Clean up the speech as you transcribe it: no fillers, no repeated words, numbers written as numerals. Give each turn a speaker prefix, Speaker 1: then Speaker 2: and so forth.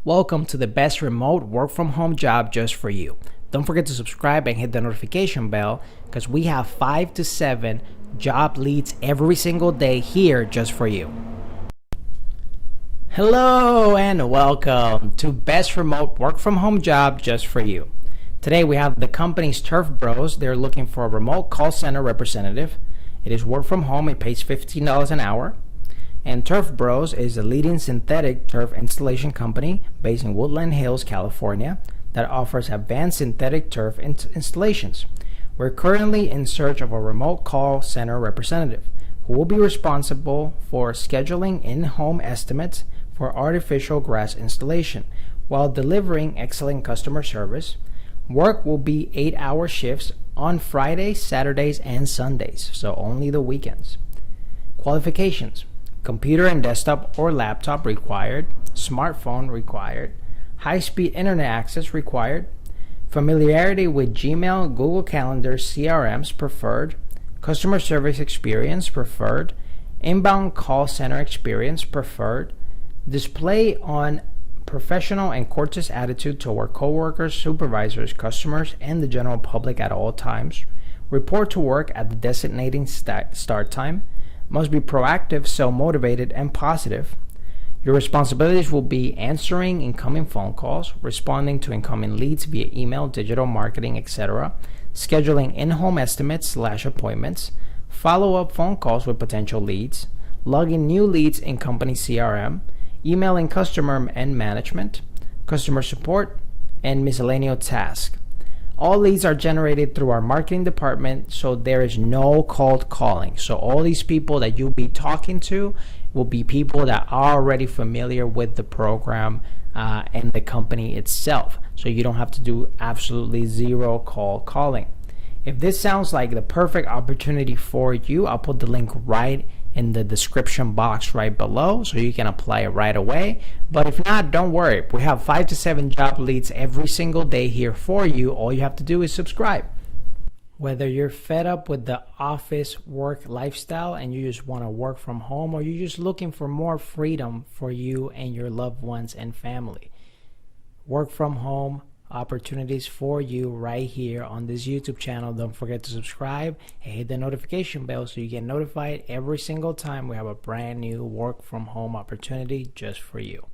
Speaker 1: Welcome to the best remote work from home job just for you. Don't forget to subscribe and hit the notification bell because we have 5 to 7 job leads every single day here just for you. Hello and welcome to best remote work from home job just for you. Today we have the company's Turf Bros. They're looking for a remote call center representative. It is work from home. It pays $15 an hour. And Turf Bros is a leading synthetic turf installation company based in Woodland Hills, California, that offers advanced synthetic turf installations. We're currently in search of a remote call center representative who will be responsible for scheduling in-home estimates for artificial grass installation while delivering excellent customer service. Work will be 8-hour shifts on Fridays, Saturdays, and Sundays, so only the weekends. Qualifications: computer and desktop or laptop required, smartphone required, high-speed internet access required, familiarity with Gmail, Google Calendar, CRMs preferred, customer service experience preferred, inbound call center experience preferred, display on professional and courteous attitude toward coworkers, supervisors, customers, and the general public at all times, report to work at the designated start time, must be proactive, self-motivated, and positive. Your responsibilities will be answering incoming phone calls, responding to incoming leads via email, digital marketing, etc., scheduling in-home estimates/appointments, follow-up phone calls with potential leads, logging new leads in company CRM, emailing customer and management, customer support, and miscellaneous tasks. All leads are generated through our marketing department, so there is no cold calling. So all these people that you'll be talking to will be people that are already familiar with the program and the company itself. So you don't have to do absolutely zero cold calling. If this sounds like the perfect opportunity for you, I'll put the link right in the description box right below so you can apply it right away. But if not, don't worry. We have 5 to 7 job leads every single day here for you. All you have to do is subscribe. Whether you're fed up with the office work lifestyle and you just want to work from home, or you're just looking for more freedom for you and your loved ones and family, work from home opportunities for you right here on this YouTube channel. Don't forget to subscribe and hit the notification bell so you get notified every single time we have a brand new work from home opportunity just for you.